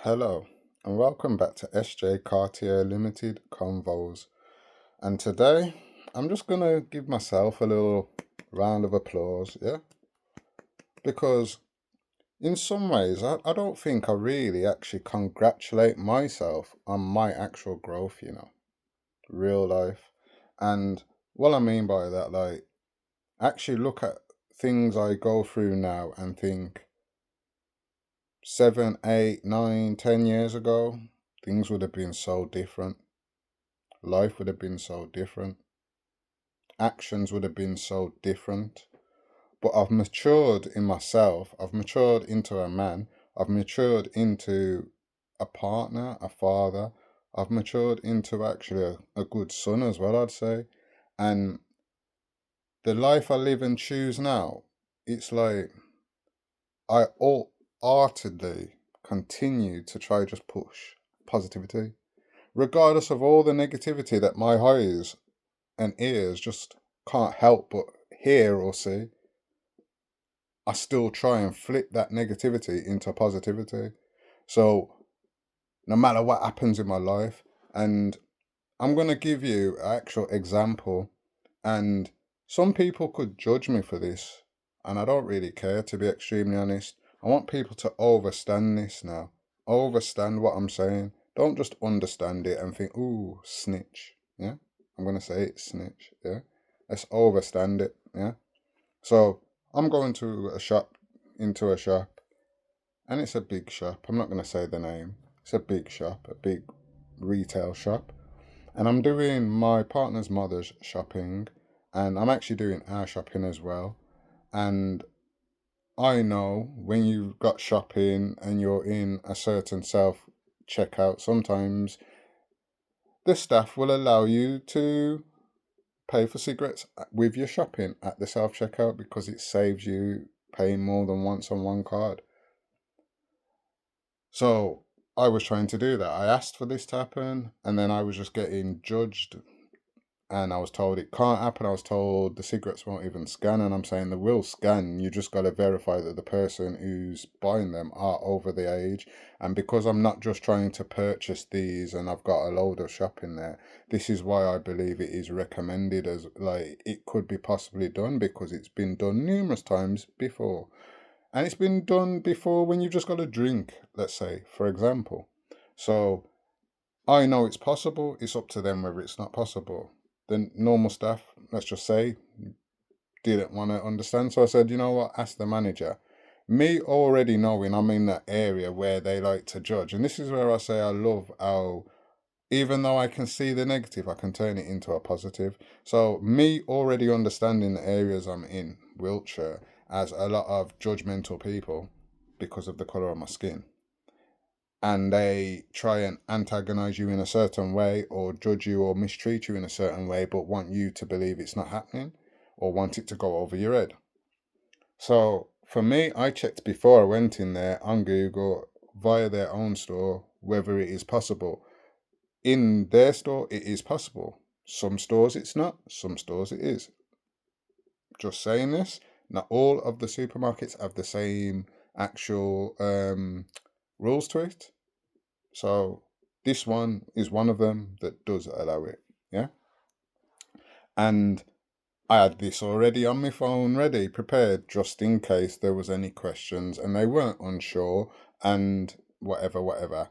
Hello, and welcome back to SJ Cartier Limited Convos. And today, I'm just gonna give myself a little round of applause, yeah? Because in some ways, I don't think I really actually congratulate myself on my actual growth, real life. And what I mean by that, like, actually look at things I go through now and think 7, 8, 9, 10 years ago, things would have been so different. Life would have been so different. Actions would have been so different. But I've matured in myself. I've matured into a man. I've matured into a partner, a father. I've matured into actually a good son as well, I'd say. And the life I live and choose now, it's like I heartedly continue to try just push positivity, regardless of all the negativity that my eyes and ears just can't help but hear or see. I still try and flip that negativity into positivity. So no matter what happens in my life, and I'm gonna give you an actual example, and some people could judge me for this, and I don't really care, to be extremely honest. I want people to overstand this now. Overstand what I'm saying. Don't just understand it and think, ooh, snitch. Yeah? I'm gonna say it, snitch, yeah? Let's overstand it, yeah? So I'm going into a shop, and it's a big shop. I'm not going to say the name. It's a big shop, a big retail shop. And I'm doing my partner's mother's shopping, and I'm actually doing our shopping as well. And I know when you've got shopping and you're in a certain self checkout, sometimes the staff will allow you to pay for cigarettes with your shopping at the self checkout because it saves you paying more than once on one card. So I was trying to do that. I asked for this to happen, and then I was just getting judged. And I was told it can't happen. I was told the cigarettes won't even scan, and I'm saying they will scan. You just got to verify that the person who's buying them are over the age. And because I'm not just trying to purchase these, and I've got a load of shopping there, this is why I believe it is recommended as like it could be possibly done because it's been done numerous times before. And it's been done before when you've just got a drink, let's say, for example. So I know it's possible. It's up to them whether it's not possible. The normal staff, let's just say, didn't want to understand. So I said, you know what, ask the manager. Me already knowing I'm in that area where they like to judge. And this is where I say I love how, even though I can see the negative, I can turn it into a positive. So me already understanding the areas I'm in, Wiltshire, as a lot of judgmental people because of the colour of my skin, and they try and antagonize you in a certain way or judge you or mistreat you in a certain way but want you to believe it's not happening or want it to go over your head. So for me, I checked before I went in there on Google via their own store whether it is possible. In their store, it is possible. Some stores it's not, some stores it is. Just saying this, not all of the supermarkets have the same actual rules to it. So this one is one of them that does allow it. Yeah. And I had this already on my phone ready, prepared, just in case there was any questions and they weren't unsure and whatever.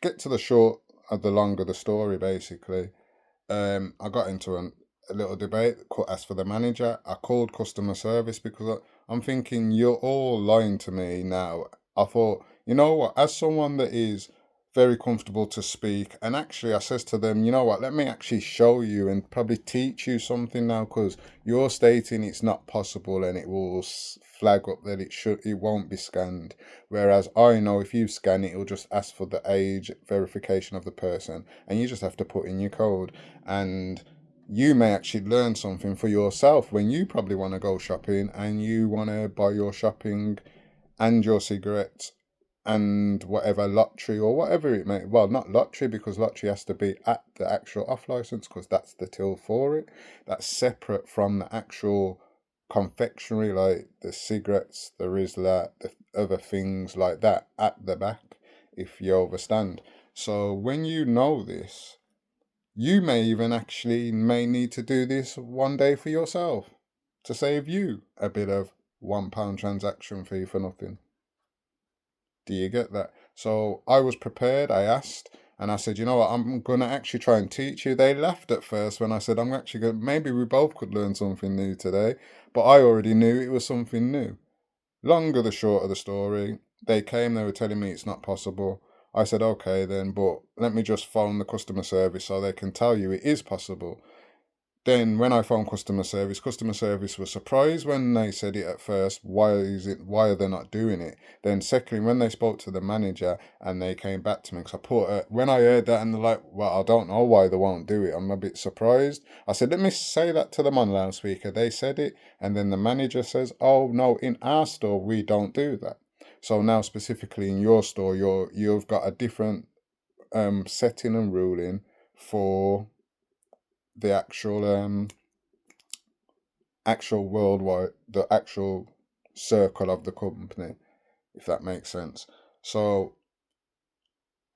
Get to the short of the long of the story, basically. I got into a little debate, asked for the manager. I called customer service because I'm thinking, you're all lying to me now. I thought, you know what, as someone that is very comfortable to speak, and actually I says to them, you know what, let me actually show you and probably teach you something now because you're stating it's not possible and it will flag up that it won't be scanned. Whereas I know if you scan it, it'll just ask for the age verification of the person and you just have to put in your code. And you may actually learn something for yourself when you probably want to go shopping and you want to buy your shopping and your cigarettes and whatever lottery or whatever it may, well, not lottery because lottery has to be at the actual off license because that's the till for it. That's separate from the actual confectionery, like the cigarettes, the Rizla, the other things like that at the back. if you overstand. So when you know this, you may need to do this one day for yourself to save you a bit of £1 transaction fee for nothing. Do you get that? So I was prepared. I asked, and I said, you know what, I'm gonna actually try and teach you. They laughed at first when I said I'm actually gonna. Maybe we both could learn something new today, but I already knew it was something new. Long or the short of the story, they came. They were telling me it's not possible. I said, okay then, but let me just phone the customer service so they can tell you it is possible. Then when I phoned customer service was surprised when they said it at first. Why are they not doing it? Then secondly, when they spoke to the manager and they came back to me, because when I heard that and they're like, well, I don't know why they won't do it. I'm a bit surprised. I said, let me say that to them on loudspeaker. They said it, and then the manager says, oh no, in our store we don't do that. So now specifically in your store, you've got a different setting and ruling for the actual worldwide, the actual circle of the company, if that makes sense. So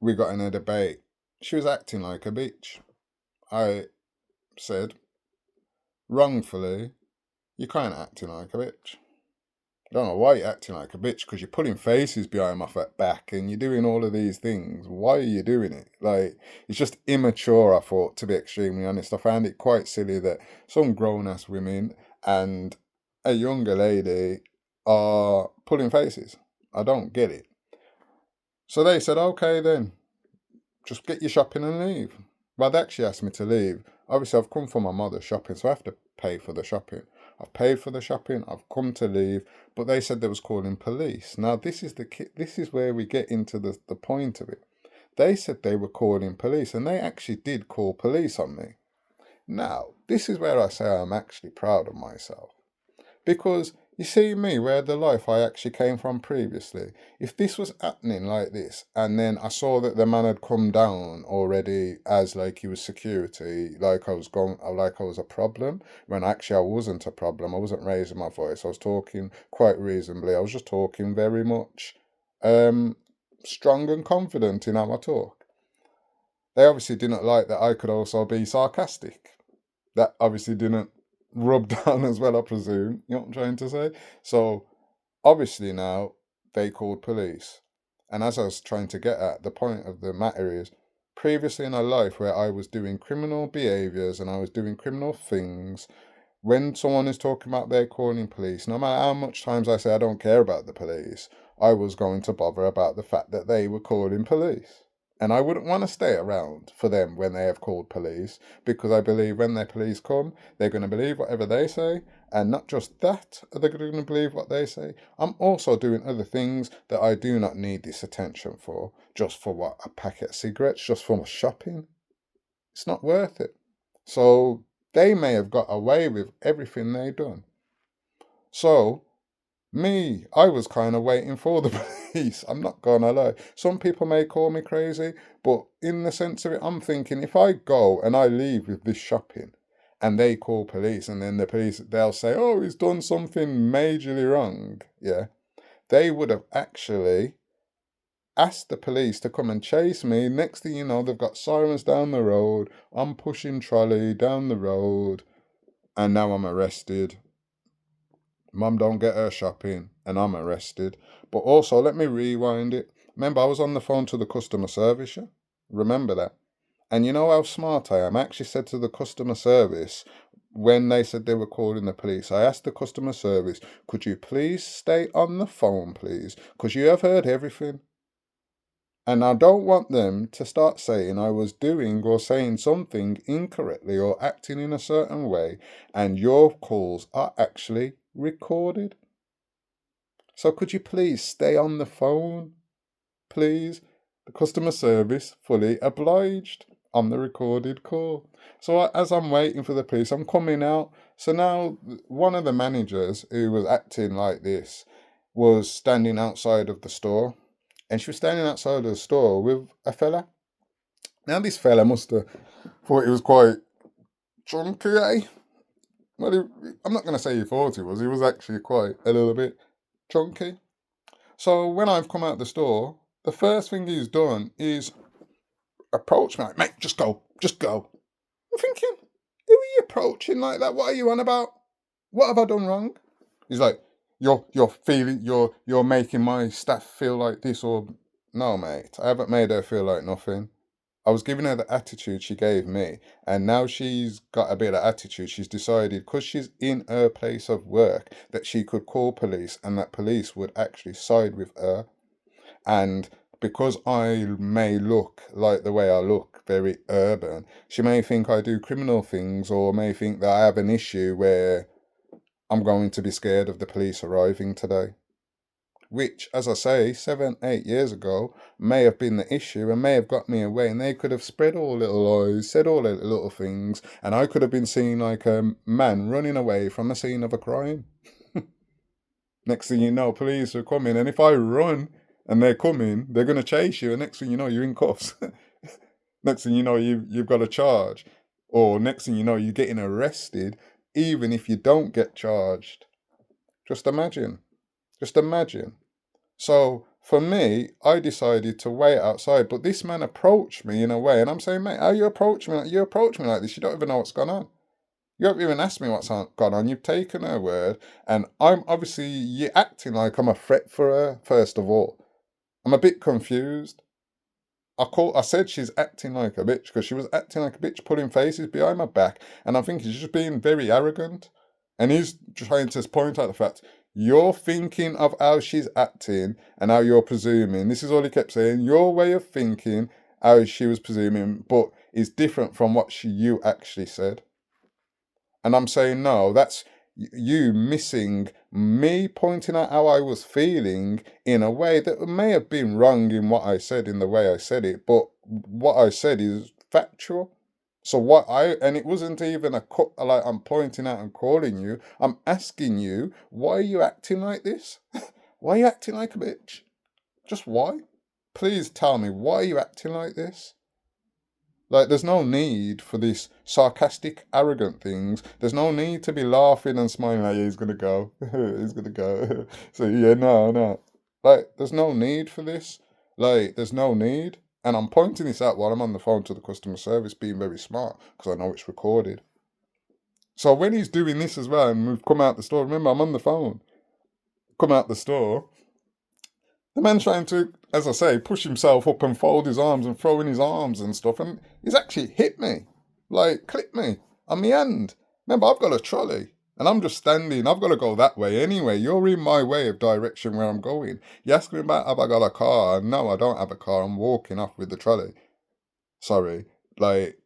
we got in a debate. She was acting like a bitch. I said, wrongfully, you kind of acting like a bitch. I don't know why you're acting like a bitch, because you're pulling faces behind my back and you're doing all of these things. Why are you doing it? Like, it's just immature, I thought, to be extremely honest. I found it quite silly that some grown ass women and a younger lady are pulling faces. I don't get it. So they said, okay, then just get your shopping and leave. Well, they actually asked me to leave. Obviously, I've come for my mother shopping, so I have to pay for the shopping. I've paid for the shopping. I've come to leave, but they said they was calling police. Now, this is where we get into the point of it. They said they were calling police, and they actually did call police on me. Now, this is where I say I'm actually proud of myself. Because you see me, where the life I actually came from previously, if this was happening like this, and then I saw that the man had come down already as like he was security, like I was a problem, when actually I wasn't a problem. I wasn't raising my voice. I was talking quite reasonably. I was just talking very much strong and confident in how I talk. They obviously didn't like that I could also be sarcastic. That obviously didn't rub down as well, I presume. You know what I'm trying to say? So obviously now they called police. And as I was trying to get at, the point of the matter is, previously in a life where I was doing criminal behaviours and I was doing criminal things, when someone is talking about they're calling police, no matter how much times I say I don't care about the police, I was going to bother about the fact that they were calling police. And I wouldn't want to stay around for them when they have called police, because I believe when their police come, they're going to believe whatever they say. And not just that, they're going to believe what they say. I'm also doing other things that I do not need this attention for, just for what, a packet of cigarettes, just for my shopping. It's not worth it. So they may have got away with everything they done. So I was kind of waiting for the police. I'm not gonna lie. Some people may call me crazy, but in the sense of it, I'm thinking if I go and I leave with this shopping and they call police and then the police, they'll say, oh, he's done something majorly wrong. Yeah. They would have actually asked the police to come and chase me. Next thing you know, they've got sirens down the road. I'm pushing trolley down the road and now I'm arrested. Mum don't get her shopping and I'm arrested. But also, let me rewind it. Remember, I was on the phone to the customer service, yeah? Remember that. And you know how smart I am? I actually said to the customer service, when they said they were calling the police, I asked the customer service, could you please stay on the phone, please? Because you have heard everything. And I don't want them to start saying I was doing or saying something incorrectly or acting in a certain way, and your calls are actually recorded. So could you please stay on the phone? Please? The customer service fully obliged on the recorded call. So as I'm waiting for the police, I'm coming out. So now one of the managers who was acting like this was standing outside of the store. And she was standing outside of the store with a fella. Now this fella must have thought he was quite chunky, eh? Well, I'm not going to say he thought he was. He was actually quite a little bit chunky. So when I've come out the store, the first thing he's done is approach me like, mate, just go, just go. I'm thinking, who are you approaching like that? What are you on about? What have I done wrong? He's like, you're feeling, you're making my staff feel like this, or no, mate, I haven't made her feel like nothing. I was giving her the attitude she gave me, and now she's got a bit of attitude. She's decided, because she's in her place of work, that she could call police and that police would actually side with her. And because I may look like the way I look, very urban, she may think I do criminal things, or may think that I have an issue where I'm going to be scared of the police arriving today. Which, as I say, 7, 8 years ago, may have been the issue and may have got me away, and they could have spread all little lies, said all little things, and I could have been seen like a man running away from the scene of a crime. Next thing you know, police are coming, and if I run and they're coming, they're going to chase you, and next thing you know, you're in cuffs. Next thing you know, you've got a charge, or next thing you know, you're getting arrested, even if you don't get charged. Just imagine. Just imagine. So for me, I decided to wait outside, but this man approached me in a way, and I'm saying, mate, how you approach me? You approach me like this, you don't even know what's gone on. You haven't even asked me what's gone on. You've taken her word, and I'm obviously, you're acting like I'm a threat for her, first of all. I'm a bit confused. I said she's acting like a bitch, because she was acting like a bitch, pulling faces behind my back, and I think she's just being very arrogant. And he's trying to point out the fact, you're thinking of how she's acting and how you're presuming. This is all he kept saying. Your way of thinking, how she was presuming, but is different from what you actually said. And I'm saying, no, that's you missing me pointing out how I was feeling in a way that may have been wrong in what I said, in the way I said it, but what I said is factual. So and it wasn't even like I'm pointing out and calling you. I'm asking you, why are you acting like this? Why are you acting like a bitch? Just why? Please tell me, why are you acting like this? Like, there's no need for this sarcastic, arrogant things. There's no need to be laughing and smiling like, yeah, he's gonna go. He's gonna go. So, yeah, no, no. Like, there's no need for this. Like, there's no need. And I'm pointing this out while I'm on the phone to the customer service, being very smart, because I know it's recorded. So when he's doing this as well, and we've come out the store, remember, I'm on the phone. Come out the store. The man's trying to, as I say, push himself up and fold his arms and throw in his arms and stuff, and he's actually hit me, like clipped me on my hand. Remember, I've got a trolley, and I'm just standing. I've got to go that way anyway. You're in my way of direction where I'm going. You ask me about have I got a car? No, I don't have a car. I'm walking off with the trolley. Sorry, like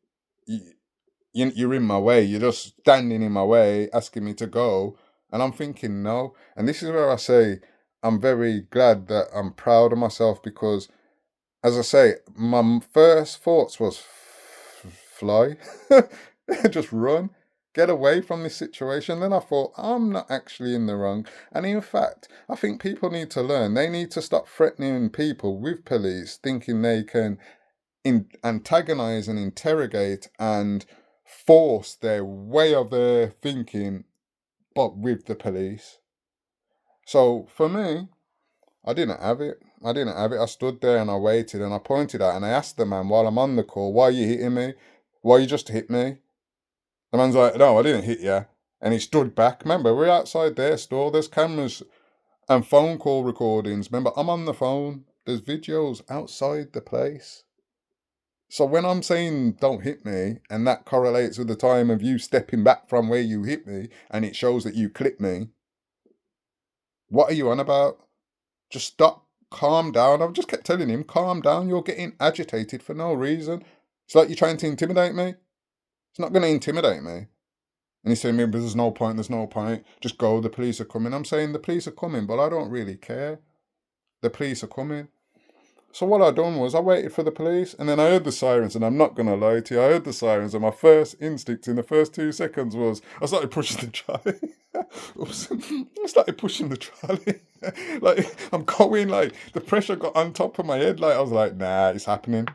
you're in my way. You're just standing in my way, asking me to go. And I'm thinking, no. And this is where I say, I'm very glad that I'm proud of myself, because, as I say, my first thoughts was fly, just run, get away from this situation. Then I thought, I'm not actually in the wrong. And in fact, I think people need to learn. They need to stop threatening people with police, thinking they can antagonize and interrogate and force their way of their thinking, but with the police. So for me, I didn't have it. I didn't have it. I stood there and I waited and I pointed out and I asked the man while I'm on the call, why are you hitting me? Why you just hit me? The man's like, no, I didn't hit you. And he stood back. Remember, we're outside their store. There's cameras and phone call recordings. Remember, I'm on the phone. There's videos outside the place. So when I'm saying don't hit me, and that correlates with the time of you stepping back from where you hit me, and it shows that you clipped me, what are you on about? Just stop, calm down. I've just kept telling him, calm down, you're getting agitated for no reason. It's like you're trying to intimidate me. It's not going to intimidate me. And he's saying, but there's no point, just go, the police are coming. I'm saying, the police are coming, but I don't really care. The police are coming. So what I done was I waited for the police, and then I heard the sirens, and I'm not going to lie to you, I heard the sirens, and my first instinct in the first 2 seconds was I started pushing the trolley. I started pushing the trolley. Like, I'm going, like, the pressure got on top of my head. Like, I was like, nah, it's happening.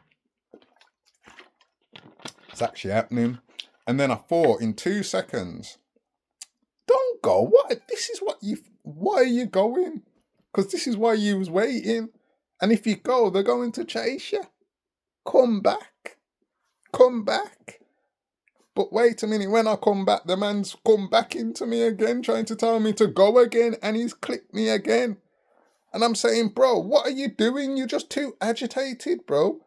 It's actually happening. And then I thought in 2 seconds, don't go. What? This is what you, why are you going? Because this is why you was waiting. And if you go, they're going to chase you. Come back. Come back. But wait a minute, when I come back, the man's come back into me again, trying to tell me to go again, and he's clicked me again. And I'm saying, bro, what are you doing? You're just too agitated, bro.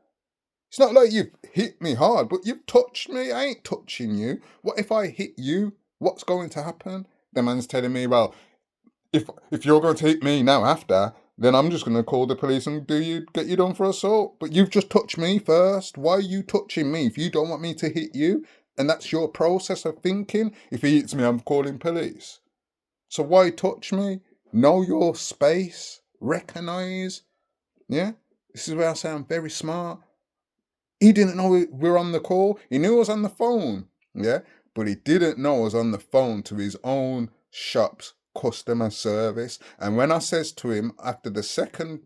It's not like you've hit me hard, but you've touched me. I ain't touching you. What if I hit you? What's going to happen? The man's telling me, well, if you're going to hit me now after, then I'm just going to call the police and get you done for assault. But you've just touched me first. Why are you touching me if you don't want me to hit you? And that's your process of thinking. If he hits me, I'm calling police. So why touch me? Know your space. Recognize. Yeah? This is where I say I'm very smart. He didn't know we were on the call. He knew I was on the phone. Yeah? But he didn't know I was on the phone to his own shop's customer service. And when I says to him after the second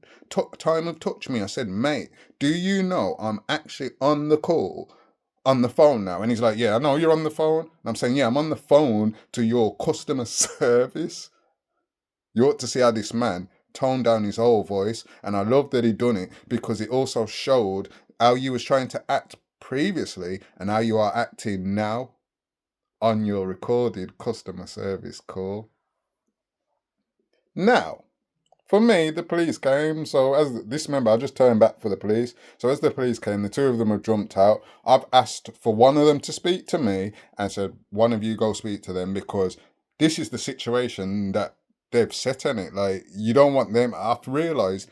time of touch me, I said, mate, do you know I'm actually on the call? On the phone now. And he's like, yeah, I know you're on the phone. And I'm saying, yeah, I'm on the phone to your customer service. You ought to see how this man toned down his whole voice. And I love that he done it because it also showed how you was trying to act previously and how you are acting now on your recorded customer service call. Now, for me, the police came, so as this member, I just turned back for the police. So as the police came, the two of them have jumped out. I've asked for one of them to speak to me and said, one of you go speak to them because this is the situation that they've set in it. Like, you don't want them. I've realised,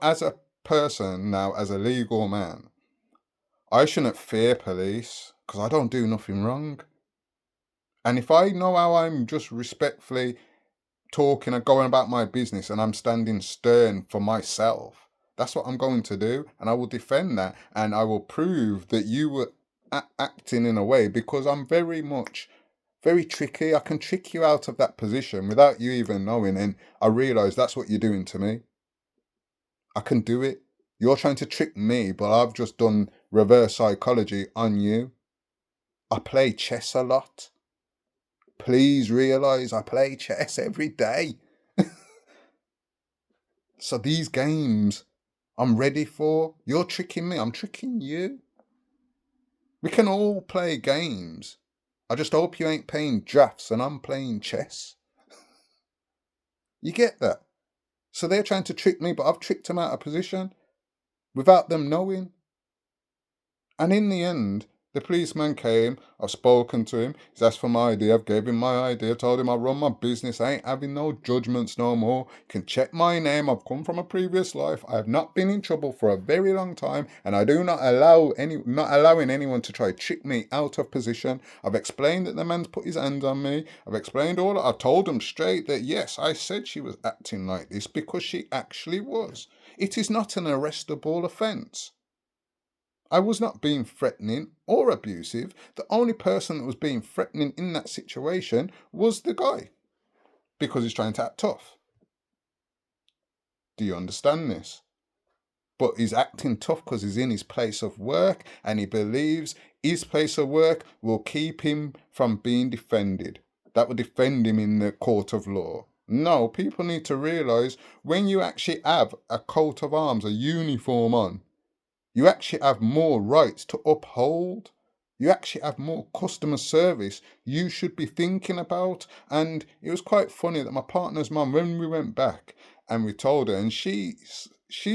as a person now, as a legal man, I shouldn't fear police because I don't do nothing wrong. And if I know how I'm just respectfully talking and going about my business and I'm standing stern for myself, that's what I'm going to do. And I will defend that and I will prove that you were acting in a way because I'm very tricky. I can trick you out of that position without you even knowing. And I realise that's what you're doing to me. I can do it. You're trying to trick me, but I've just done reverse psychology on you. I play chess a lot. Please realise I play chess every day. So these games I'm ready for, you're tricking me, I'm tricking you. We can all play games. I just hope you ain't playing drafts and I'm playing chess. You get that? So they're trying to trick me, but I've tricked them out of position without them knowing. And in the end, the policeman came, I've spoken to him, he's asked for my ID, I've gave him my ID, I told him I run my business, I ain't having no judgments no more, you can check my name, I've come from a previous life, I have not been in trouble for a very long time, and I do not allowing anyone to try to trick me out of position. I've explained that the man's put his hands on me, I've explained all that, I told him straight that yes, I said she was acting like this because she actually was. It is not an arrestable offence. I was not being threatening or abusive. The only person that was being threatening in that situation was the guy because he's trying to act tough. Do you understand this? But he's acting tough because he's in his place of work and he believes his place of work will keep him from being defended. That will defend him in the court of law. No, people need to realise when you actually have a coat of arms, a uniform on, you actually have more rights to uphold. You actually have more customer service you should be thinking about. And it was quite funny that my partner's mum, when we went back and we told her, and she's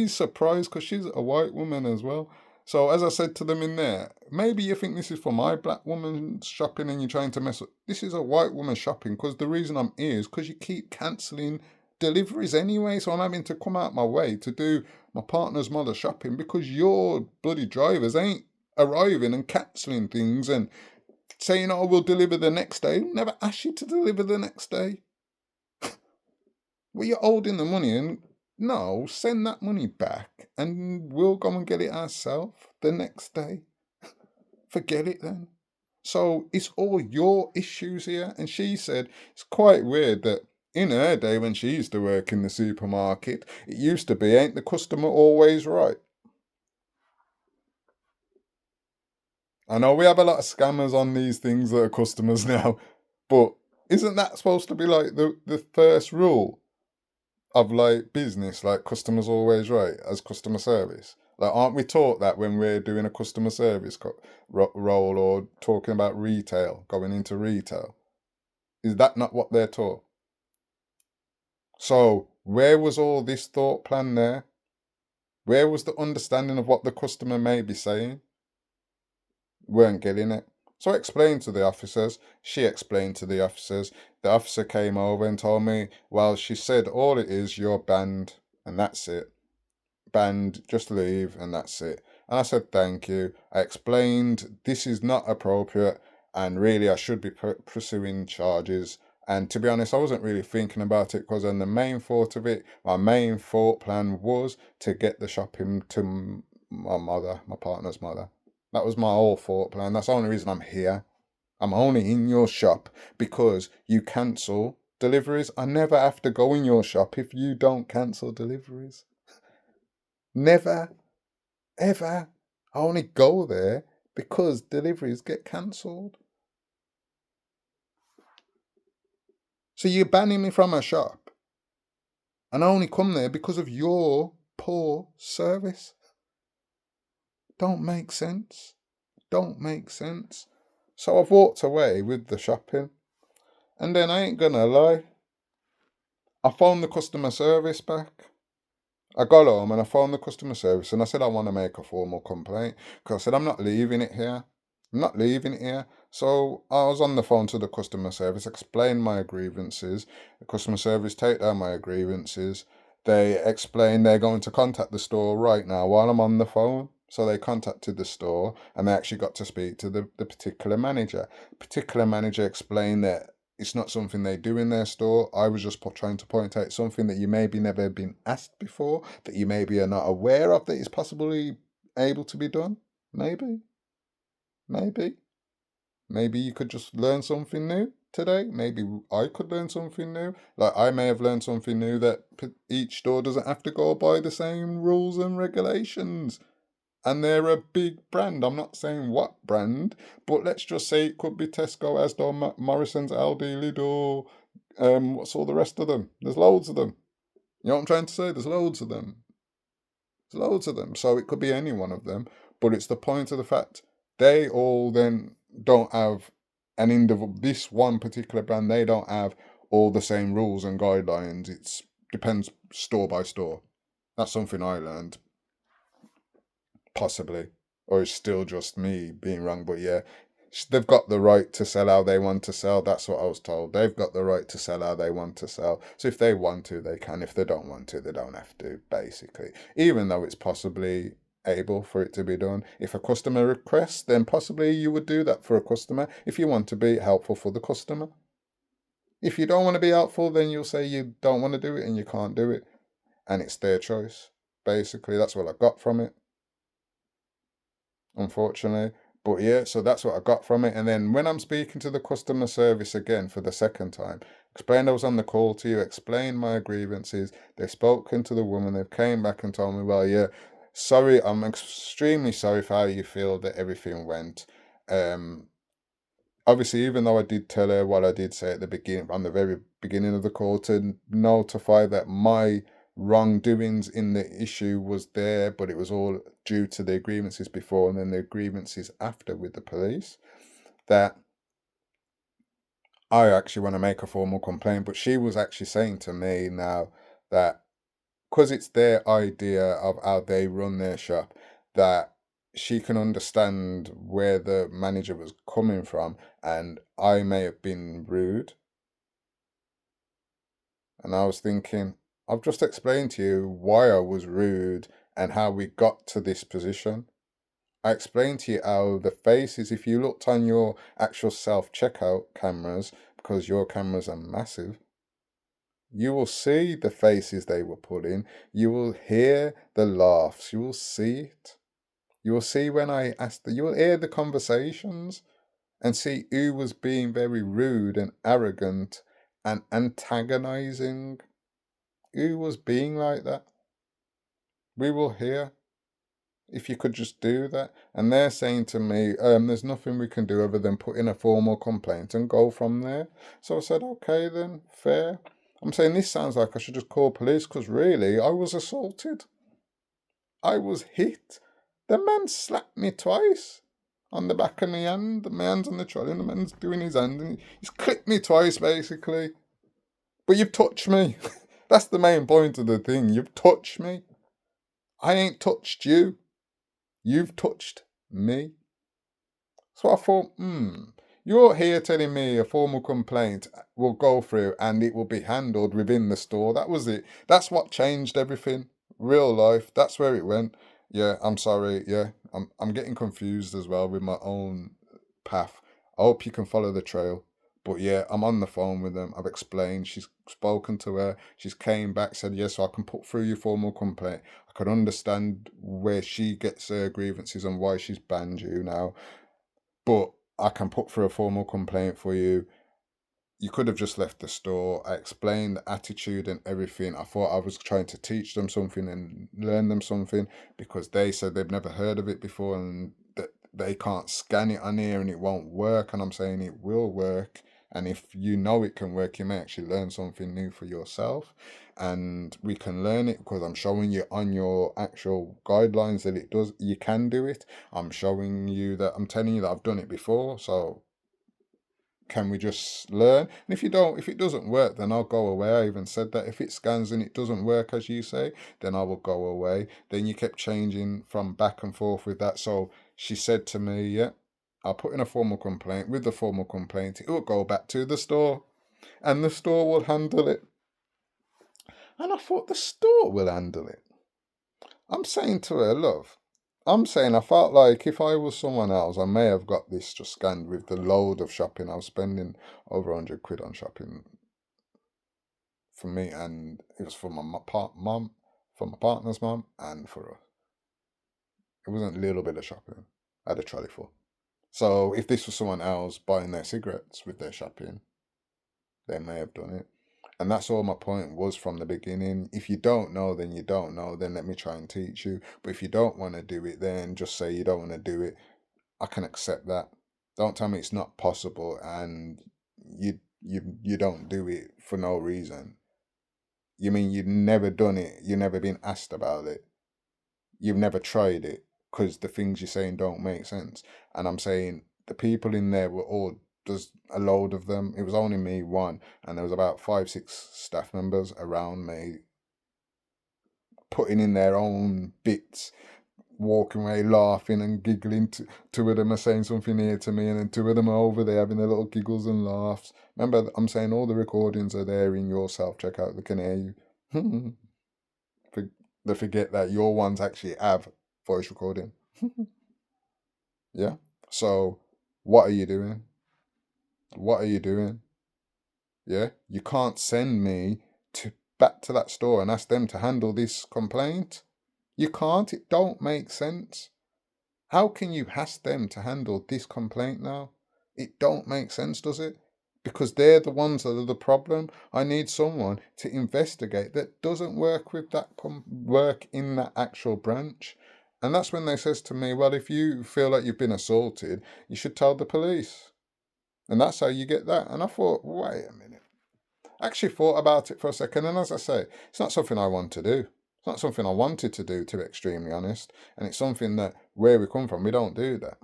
surprised because she's a white woman as well. So as I said to them in there, maybe you think this is for my black woman shopping and you're trying to mess up. This is a white woman shopping because the reason I'm here is because you keep cancelling deliveries anyway, so I'm having to come out my way to do my partner's mother shopping because your bloody drivers ain't arriving and cancelling things and saying, oh, we'll deliver the next day. Never asked you to deliver the next day. Well, you're holding the money and no, send that money back and we'll go and get it ourselves the next day. Forget it then. So it's all your issues here. And she said it's quite weird that in her day when she used to work in the supermarket, it used to be, ain't the customer always right? I know we have a lot of scammers on these things that are customers now, but isn't that supposed to be like the first rule of like business, like customers always right as customer service? Like, aren't we taught that when we're doing a customer service role or talking about retail, going into retail? Is that not what they're taught? So, where was all this thought plan there? Where was the understanding of what the customer may be saying? Weren't getting it. So I explained to the officers. She explained to the officers. The officer came over and told me, well, she said, all it is, you're banned, and that's it. Banned, just leave, and that's it. And I said, thank you. I explained this is not appropriate, and really I should be pursuing charges. And to be honest, I wasn't really thinking about it because then the main thought of it, my main thought plan was to get the shopping to my mother, my partner's mother. That was my whole thought plan. That's the only reason I'm here. I'm only in your shop because you cancel deliveries. I never have to go in your shop if you don't cancel deliveries. Never, ever. I only go there because deliveries get cancelled. So you're banning me from a shop, and I only come there because of your poor service. Don't make sense. Don't make sense. So I've walked away with the shopping, and then I ain't gonna lie, I phoned the customer service back. I got home and I phoned the customer service and I said I want to make a formal complaint because I said I'm not leaving it here. I'm not leaving it here. So I was on the phone to the customer service, explained my grievances. The customer service take down my grievances. They explain they're going to contact the store right now while I'm on the phone. So they contacted the store and they actually got to speak to the particular manager. The particular manager explained that it's not something they do in their store. I was just trying to point out something that you maybe never been asked before, that you maybe are not aware of, that is possibly able to be done. Maybe, maybe, maybe you could just learn something new today. Maybe I could learn something new. Like I may have learned something new that each store doesn't have to go by the same rules and regulations. And they're a big brand. I'm not saying what brand, but let's just say it could be Tesco, Asda, Morrison's, Aldi, Lidl. What's all the rest of them? There's loads of them. You know what I'm trying to say? There's loads of them. There's loads of them. So it could be any one of them. But it's the point of the fact they all then don't have an individual. This one particular brand, they don't have all the same rules and guidelines. It's depends store by store. That's something I learned. Possibly. Or it's still just me being wrong. But yeah, they've got the right to sell how they want to sell. That's what I was told. They've got the right to sell how they want to sell. So if they want to, they can. If they don't want to, they don't have to, basically. Even though it's possibly able for it to be done. If a customer requests, then possibly you would do that for a customer if you want to be helpful for the customer. If you don't want to be helpful, then you'll say you don't want to do it and you can't do it. And it's their choice. Basically, that's what I got from it, unfortunately. But yeah, so that's what I got from it. And then when I'm speaking to the customer service again for the second time, explained I was on the call to you, explained my grievances. They've spoken to the woman, they've came back and told me, well, yeah, sorry, I'm extremely sorry for how you feel that everything went. Um, Obviously, even though I did tell her what I did say at the beginning, on the very beginning of the call, to notify that my wrongdoings in the issue was there, but it was all due to the grievances before and then the grievances after with the police, that I actually want to make a formal complaint. But she was actually saying to me now that because it's their idea of how they run their shop, that she can understand where the manager was coming from, and I may have been rude. And I was thinking, I've just explained to you why I was rude and how we got to this position. I explained to you how the faces, if you looked on your actual self checkout cameras, because your cameras are massive, you will see the faces they were putting. You will hear the laughs. You will see it. You will see when I asked, you will hear the conversations and see who was being very rude and arrogant and antagonizing. Who was being like that? We will hear. If you could just do that. And they're saying to me, there's nothing we can do other than put in a formal complaint and go from there. So I said, okay then, fair. I'm saying this sounds like I should just call police because really I was assaulted. I was hit. The man slapped me twice on the back of my hand. The man's on the trolley and the man's doing his hand and he's clipped me twice basically. But you've touched me. That's the main point of the thing. You've touched me. I ain't touched you. You've touched me. So I thought, you're here telling me a formal complaint will go through and it will be handled within the store. That was it. That's what changed everything. Real life. That's where it went. Yeah, I'm sorry. Yeah, I'm getting confused as well with my own path. I hope you can follow the trail. But yeah, I'm on the phone with them. I've explained. She's spoken to her. She's came back, said, yes, so I can put through your formal complaint. I can understand where she gets her grievances and why she's banned you now. But I can put through a formal complaint for you. You could have just left the store. I explained the attitude and everything. I thought I was trying to teach them something and learn them something because they said they've never heard of it before and that they can't scan it on here and it won't work. And I'm saying it will work. And if you know it can work, you may actually learn something new for yourself. And we can learn it because I'm showing you on your actual guidelines that it does. You can do it. I'm showing you that. I'm telling you that I've done it before. So can we just learn? And if if it doesn't work, then I'll go away. I even said that if it scans and it doesn't work as you say, then I will go away. Then you kept changing from back and forth with that. So she said to me, yeah, I'll put in a formal complaint. With the formal complaint, it will go back to the store and the store will handle it. And I thought the store will handle it. I'm saying to her, love, I'm saying I felt like if I was someone else, I may have got this just scanned with the load of shopping. I was spending over 100 quid on shopping for me, and it was for my mum, for my partner's mum, and for us. It wasn't a little bit of shopping. I had a trolley full. So if this was someone else buying their cigarettes with their shopping, they may have done it. And that's all my point was from the beginning. If you don't know, then you don't know. Then let me try and teach you. But if you don't want to do it, then just say you don't want to do it. I can accept that. Don't tell me it's not possible and you don't do it for no reason. You mean you've never done it? You've never been asked about it? You've never tried it? Because the things you're saying don't make sense. And I'm saying the people in there were all, there's a load of them. It was only me, one, and there was about 5, 6 staff members around me putting in their own bits, walking away laughing and giggling. Two of them are saying something here to me, and then two of them are over there having their little giggles and laughs. Remember, I'm saying all the recordings are there in your self checkout. They can hear you. They forget that your ones actually have voice recording. Yeah. So, what are you doing? What are you doing? Yeah. You can't send me to back to that store and ask them to handle this complaint. You can't. It don't make sense. How can you ask them to handle this complaint now? It don't make sense, does it? Because they're the ones that are the problem. I need someone to investigate that doesn't work with that work in that actual branch. And that's when they says to me, well, if you feel like you've been assaulted, you should tell the police. And that's how you get that. And I thought, wait a minute. I actually thought about it for a second. And as I say, it's not something I want to do. It's not something I wanted to do, to be extremely honest. And it's something that where we come from, we don't do that.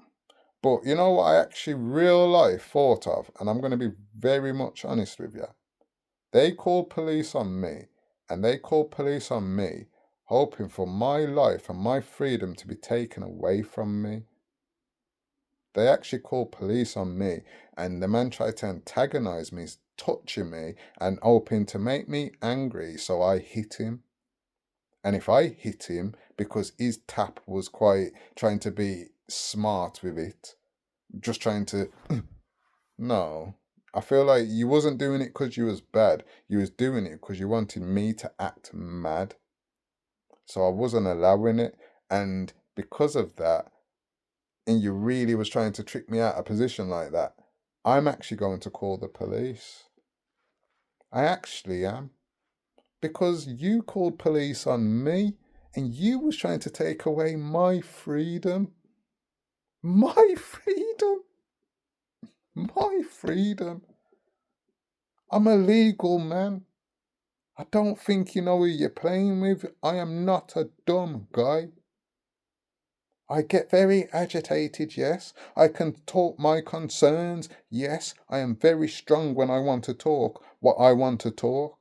But you know what I actually real life thought of, and I'm going to be very much honest with you. They called police on me, and they called police on me, hoping for my life and my freedom to be taken away from me. They actually called police on me, and the man tried to antagonize me, touching me, and hoping to make me angry, so I hit him. And if I hit him because his tap was quite trying to be smart with it, just trying to no. I feel like you wasn't doing it because you was bad. You was doing it because you wanted me to act mad. So I wasn't allowing it. And because of that, and you really was trying to trick me out of a position like that, I'm actually going to call the police. I actually am. Because you called police on me and you was trying to take away my freedom. My freedom. My freedom. I'm a legal man. I don't think you know who you're playing with. I am not a dumb guy. I get very agitated, yes. I can talk my concerns, yes. I am very strong when I want to talk what I want to talk.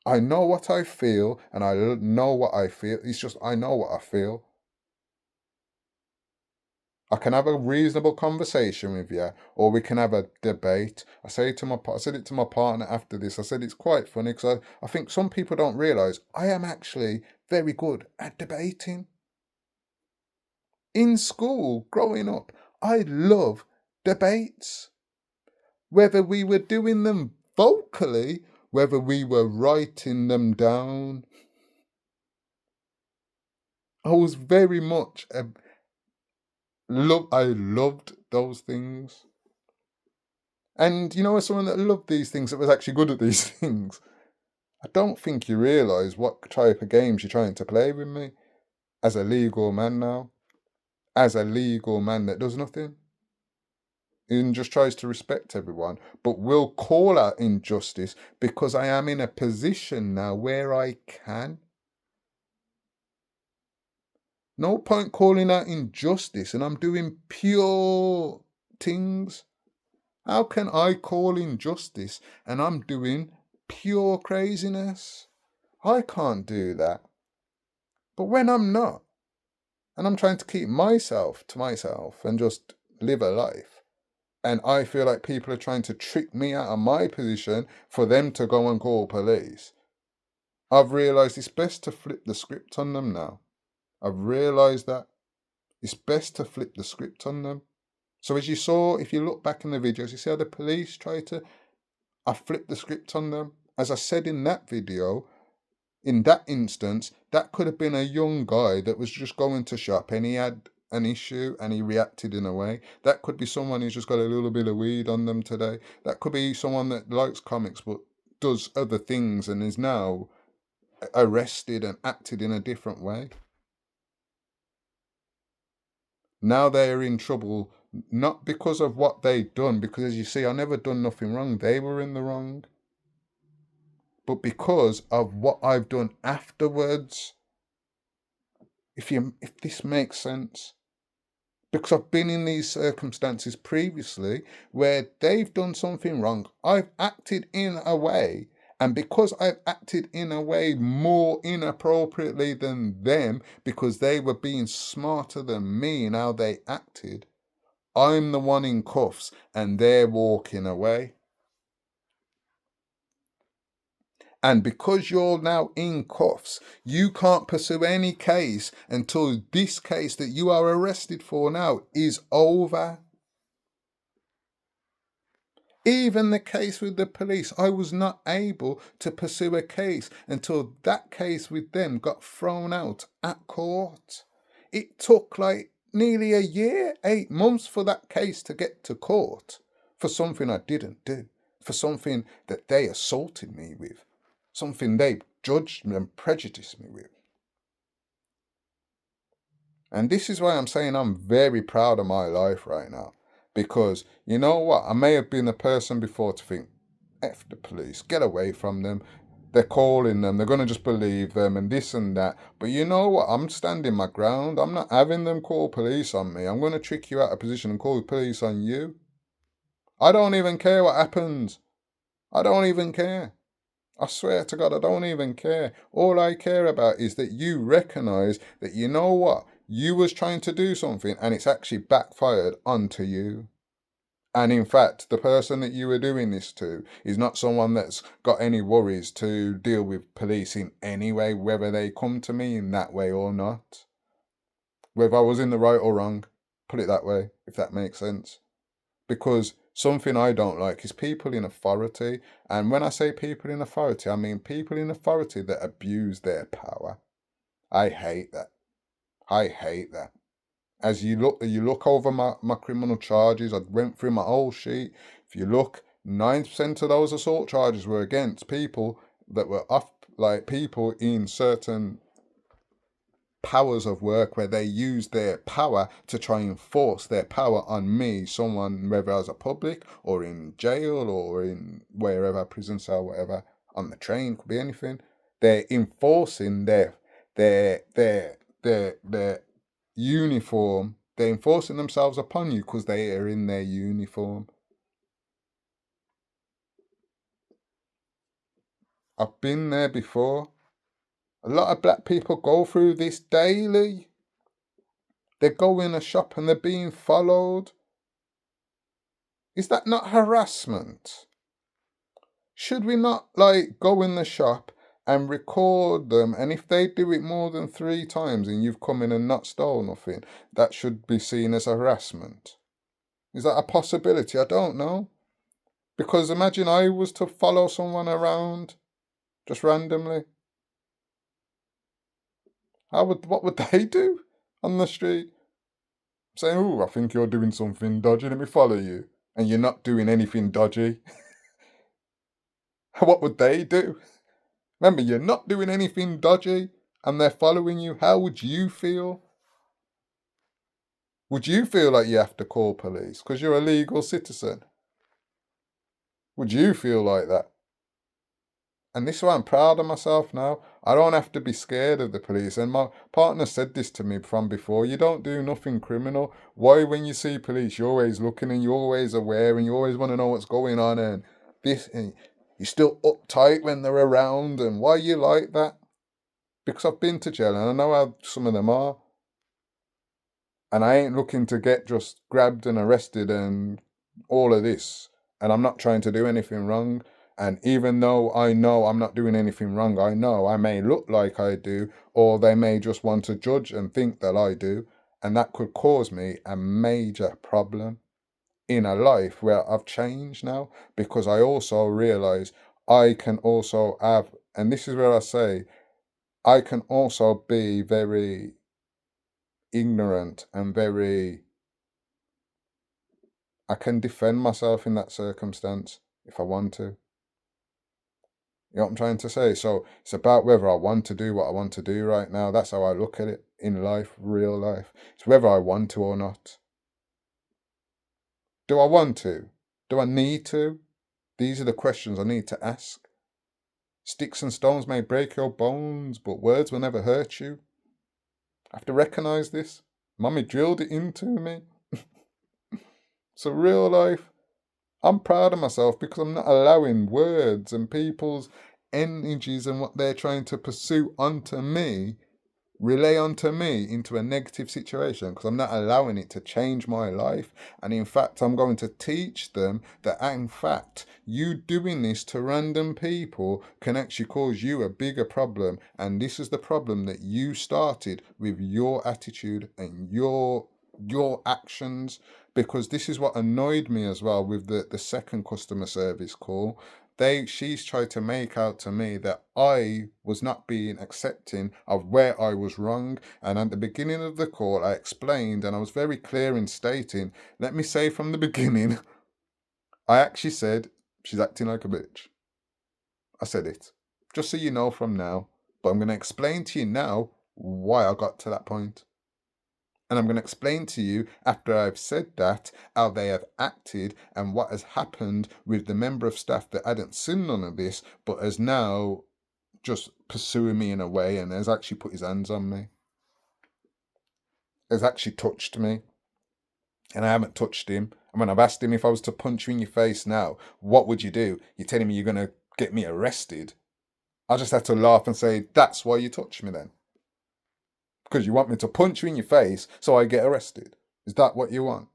I know what I feel, and I know what I feel. It's just I know what I feel. I can have a reasonable conversation with you, or we can have a debate. I said it to my partner after this. I said it's quite funny because I think some people don't realise I am actually very good at debating. In school, growing up, I love debates. Whether we were doing them vocally, whether we were writing them down, I was very much I loved those things. And as someone that loved these things, that was actually good at these things, I don't think you realise what type of games you're trying to play with me as a legal man now. As a legal man that does nothing. And just tries to respect everyone, but will call out injustice because I am in a position now where I can. No point calling out injustice and I'm doing pure things. How can I call injustice and I'm doing pure craziness? I can't do that. But when I'm not, and I'm trying to keep myself to myself and just live a life, and I feel like people are trying to trick me out of my position for them to go and call police, I've realised it's best to flip the script on them now. I've realised that it's best to flip the script on them. So as you saw, if you look back in the videos, you see how the police I flipped the script on them. As I said in that video, in that instance, that could have been a young guy that was just going to shop and he had an issue and he reacted in a way. That could be someone who's just got a little bit of weed on them today. That could be someone that likes comics but does other things and is now arrested and acted in a different way. Now they're in trouble, not because of what they've done, because as you see, I never done nothing wrong. They were in the wrong. But because of what I've done afterwards, if this makes sense. Because I've been in these circumstances previously where they've done something wrong. I've acted in a way, and because I've acted in a way more inappropriately than them, because they were being smarter than me in how they acted, I'm the one in cuffs and they're walking away. And because you're now in cuffs, you can't pursue any case until this case that you are arrested for now is over. Even the case with the police, I was not able to pursue a case until that case with them got thrown out at court. It took like nearly a year, 8 months for that case to get to court for something I didn't do, for something that they assaulted me with, something they judged and prejudiced me with. And this is why I'm saying I'm very proud of my life right now. Because you know what? I may have been a person before to think, F the police, get away from them. They're calling them, they're going to just believe them and this and that. But you know what? I'm standing my ground. I'm not having them call police on me. I'm going to trick you out of position and call the police on you. I don't even care what happens. I don't even care. I swear to God, I don't even care. All I care about is that you recognise that you know what? You was trying to do something and it's actually backfired onto you. And in fact, the person that you were doing this to is not someone that's got any worries to deal with police in any way, whether they come to me in that way or not. Whether I was in the right or wrong, put it that way, if that makes sense. Because something I don't like is people in authority. And when I say people in authority, I mean people in authority that abuse their power. I hate that. I hate that. As you look over my criminal charges, I went through my whole sheet. If you look, 9% of those assault charges were against people that were off, like people in certain powers of work where they use their power to try and force their power on me, someone, whether as a public or in jail or in wherever, prison cell, whatever. on the train, could be anything. They're enforcing their uniform. They're enforcing themselves upon you because they are in their uniform. I've been there before. A lot of black people go through this daily. They go in a shop and they're being followed. Is that not harassment? Should we not like go in the shop and record them? And if they do it more than 3 times and you've come in and not stole nothing, that should be seen as harassment. Is that a possibility? I don't know. Because imagine I was to follow someone around just randomly. What would they do on the street? Saying, "Oh, I think you're doing something dodgy, let me follow you." And you're not doing anything dodgy. What would they do? Remember, you're not doing anything dodgy and they're following you. How would you feel? Would you feel like you have to call police because you're a legal citizen? Would you feel like that? And this is why I'm proud of myself now. I don't have to be scared of the police. And my partner said this to me from before. You don't do nothing criminal. Why, when you see police, you're always looking and you're always aware and you always want to know what's going on and this, and you're still uptight when they're around. And why you like that? Because I've been to jail and I know how some of them are. And I ain't looking to get just grabbed and arrested and all of this. And I'm not trying to do anything wrong. And even though I know I'm not doing anything wrong, I know I may look like I do, or they may just want to judge and think that I do. And that could cause me a major problem in a life where I've changed now, because I also realize I can also have, and this is where I say, I can also be very ignorant and I can defend myself in that circumstance if I want to. You know what I'm trying to say? So it's about whether I want to do what I want to do right now. That's how I look at it in life, real life. It's whether I want to or not. Do I want to? Do I need to? These are the questions I need to ask. Sticks and stones may break your bones, but words will never hurt you. I have to recognize this. Mummy drilled it into me. So real life, I'm proud of myself because I'm not allowing words and people's energies and what they're trying to pursue onto me, relay onto me into a negative situation, because I'm not allowing it to change my life. And in fact, I'm going to teach them that in fact, you doing this to random people can actually cause you a bigger problem. And this is the problem that you started with your attitude and your actions, because this is what annoyed me as well with the second customer service call. She's tried to make out to me that I was not being accepting of where I was wrong. And at the beginning of the call, I explained and I was very clear in stating, let me say from the beginning, I actually said, she's acting like a bitch. I said it. Just so you know from now. But I'm going to explain to you now why I got to that point. And I'm going to explain to you, after I've said that, how they have acted and what has happened with the member of staff that hadn't seen none of this, but has now just pursuing me in a way and has actually put his hands on me. Has actually touched me. And I haven't touched him. And when I've asked him, if I was to punch you in your face now, what would you do? You're telling me you're going to get me arrested. I just had to laugh and say, that's why you touched me then. Because you want me to punch you in your face so I get arrested. Is that what you want?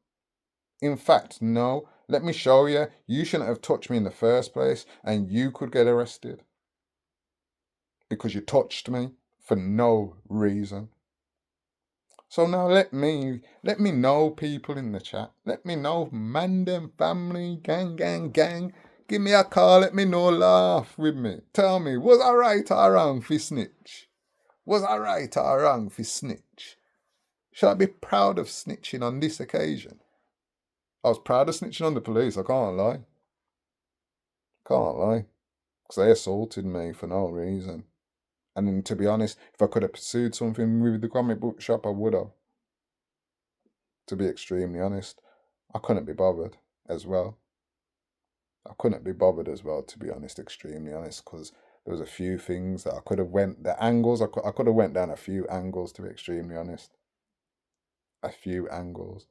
In fact, no. Let me show you. You shouldn't have touched me in the first place and you could get arrested. Because you touched me for no reason. So now let me know, people in the chat. Let me know, Mandem family, gang. Give me a call, let me know, laugh with me. Tell me, was I right or wrong for snitch? Was I right or wrong for snitch? Should I be proud of snitching on this occasion? I was proud of snitching on the police, I can't lie. Can't lie. Because they assaulted me for no reason. And then, to be honest, if I could have pursued something with the comic book shop, I would have. To be extremely honest, I couldn't be bothered as well. I couldn't be bothered as well, to be honest, extremely honest, because there was a few things that I could have went the angles. I could have went down a few angles, to be extremely honest, a few angles.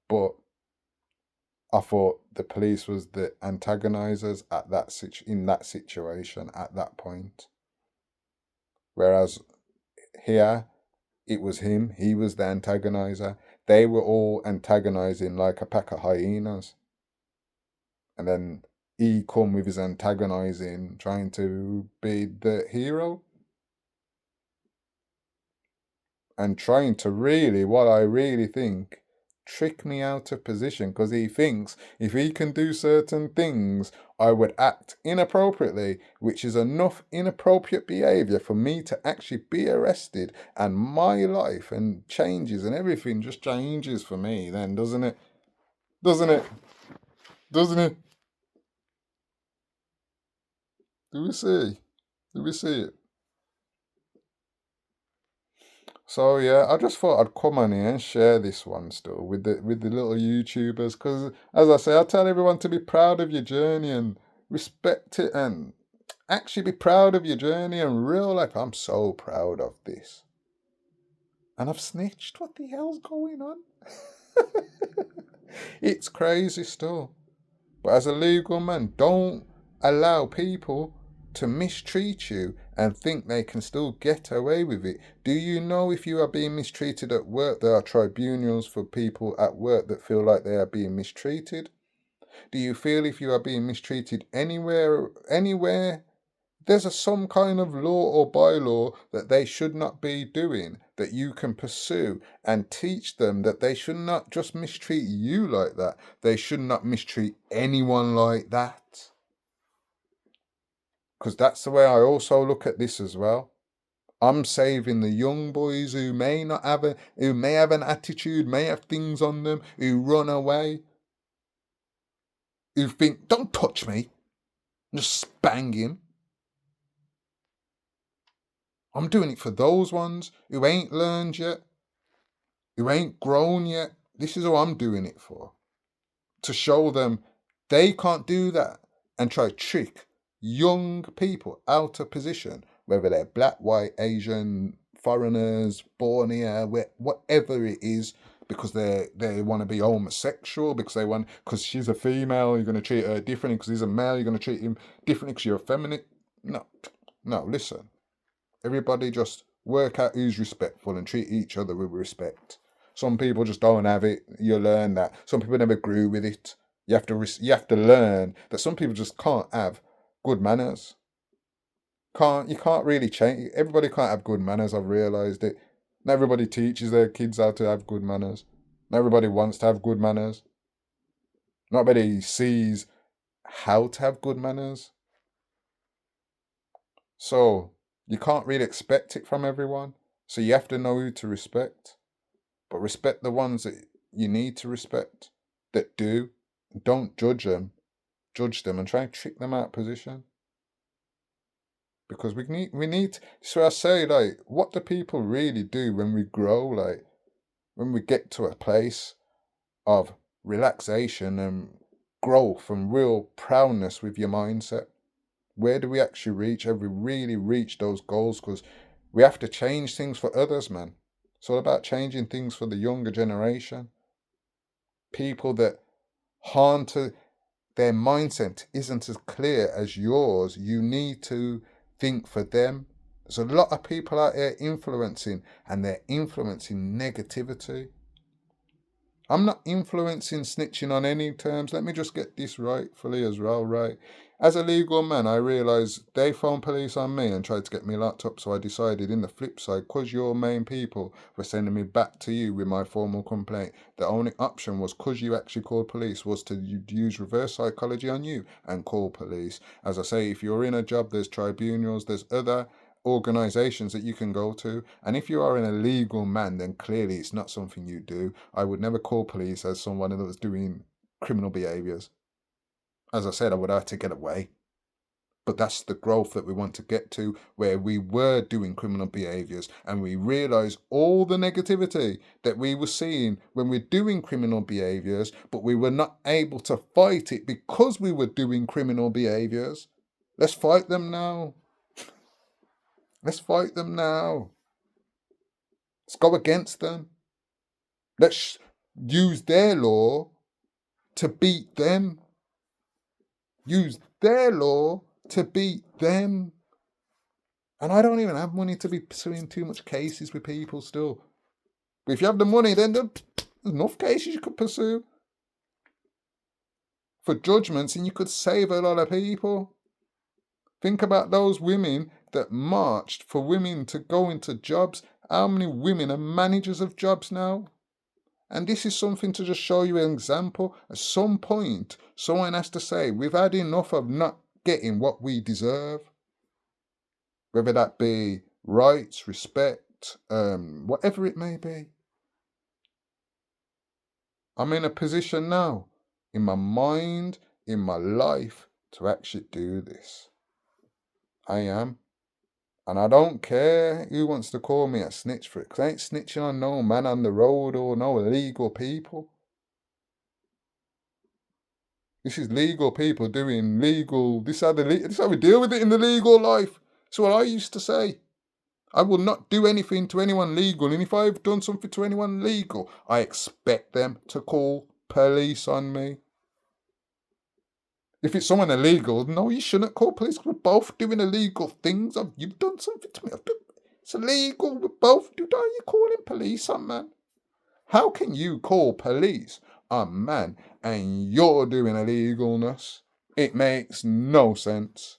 But I thought the police was the antagonizers at in that situation at that point, whereas here it was him. He was the antagonizer. They were all antagonizing like a pack of hyenas, and then he come with his antagonizing, trying to be the hero and trying to really, what I really think, trick me out of position because he thinks if he can do certain things, I would act inappropriately, which is enough inappropriate behavior for me to actually be arrested and my life and changes and everything just changes for me, then doesn't it? Doesn't it? Doesn't it? Do we see? Do we see it? So yeah, I just thought I'd come on here and share this one still with the little YouTubers because, as I say, I tell everyone to be proud of your journey and respect it and actually be proud of your journey and real life. I'm so proud of this, and I've snitched. What the hell's going on? It's crazy still. But as a legal man, don't allow people to mistreat you and think they can still get away with it. Do you know if you are being mistreated at work, there are tribunals for people at work that feel like they are being mistreated? Do you feel if you are being mistreated anywhere, there's some kind of law or bylaw that they should not be doing that you can pursue and teach them that they should not just mistreat you like that. They should not mistreat anyone like that. Because that's the way I also look at this as well. I'm saving the young boys who may not have who may have an attitude, may have things on them, who run away, who think, don't touch me, just bang him. I'm doing it for those ones who ain't learned yet, who ain't grown yet. This is what I'm doing it for. To show them they can't do that and try to trick young people out of position, whether they're black, white, Asian, foreigners, born here, whatever it is, because they want to be homosexual, because she's a female, you're going to treat her differently, because he's a male, you're going to treat him differently because you're effeminate. No, no, listen. Everybody just work out who's respectful and treat each other with respect. Some people just don't have it. You learn that. Some people never grew with it. You have to learn that some people just can't have good manners. You can't really change. Everybody can't have good manners. I've realised it. Not everybody teaches their kids how to have good manners. Not everybody wants to have good manners. Not everybody sees how to have good manners. So you can't really expect it from everyone. So you have to know who to respect. But respect the ones that you need to respect, that do. Don't judge them and try and trick them out of position. Because we need so I say, like, what do people really do when we grow, like when we get to a place of relaxation and growth and real proudness with your mindset? Where do we actually reach? Have we really reached those goals? Because we have to change things for others, man. It's all about changing things for the younger generation. People that aren't their mindset isn't as clear as yours. You need to think for them. There's a lot of people out there influencing, and they're influencing negativity. I'm not influencing snitching on any terms. Let me just get this right fully as well, right? As a legal man, I realised they phoned police on me and tried to get me locked up, so I decided in the flip side, because your main people were sending me back to you with my formal complaint, the only option was, because you actually called police, was to use reverse psychology on you and call police. As I say, if you're in a job, there's tribunals, there's other organizations that you can go to, and if you are an illegal man, then clearly it's not something you do. I would never call police as someone that was doing criminal behaviors. As I said, I would have to get away. But that's the growth that we want to get to, where we were doing criminal behaviours and we realise all the negativity that we were seeing when we're doing criminal behaviours, but we were not able to fight it because we were doing criminal behaviours. Let's fight them now. Let's fight them now. Let's go against them. Let's use their law to beat them. Use their law to beat them. And I don't even have money to be pursuing too much cases with people still. But if you have the money, then there's enough cases you could pursue for judgments, and you could save a lot of people. Think about those women that marched for women to go into jobs. How many women are managers of jobs now? And this is something to just show you an example. At some point, someone has to say, we've had enough of not getting what we deserve. Whether that be rights, respect, whatever it may be. I'm in a position now, in my mind, in my life, to actually do this. I am. And I don't care who wants to call me a snitch for it, because I ain't snitching on no man on the road or no illegal people. This is legal people doing legal. This is how we deal with it in the legal life. That's what I used to say. I will not do anything to anyone legal, and if I've done something to anyone legal, I expect them to call police on me. If it's someone illegal, no, you shouldn't call police. We're both doing illegal things. You've done something to me. It's illegal. We're both doing. Are you calling police on man? How can you call police on man and you're doing illegalness? It makes no sense.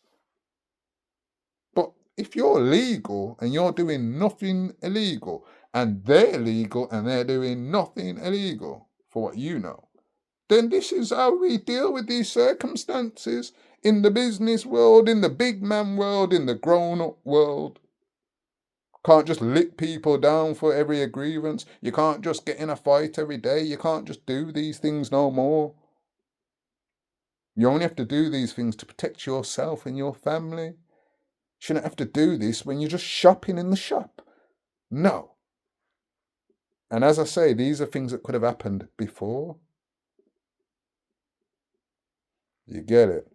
But if you're legal and you're doing nothing illegal, and they're legal and they're doing nothing illegal, for what you know, then this is how we deal with these circumstances in the business world, in the big man world, in the grown-up world. Can't just lick people down for every grievance. You can't just get in a fight every day. You can't just do these things no more. You only have to do these things to protect yourself and your family. You shouldn't have to do this when you're just shopping in the shop. No. And as I say, these are things that could have happened before. You get it?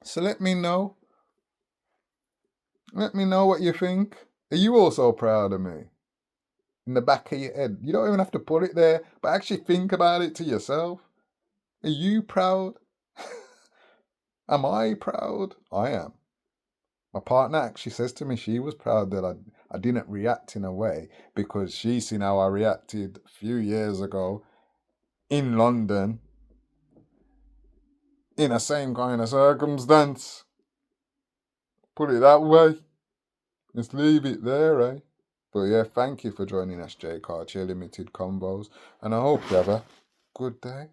So let me know. Let me know what you think. Are you also proud of me? In the back of your head. You don't even have to put it there, but actually think about it to yourself. Are you proud? Am I proud? I am. My partner actually says to me she was proud that I didn't react in a way, because she's seen how I reacted a few years ago in London in the same kind of circumstance. Put it that way. Just leave it there, eh? But yeah, thank you for joining us, J Cartier Limited Combos, and I hope you have a good day.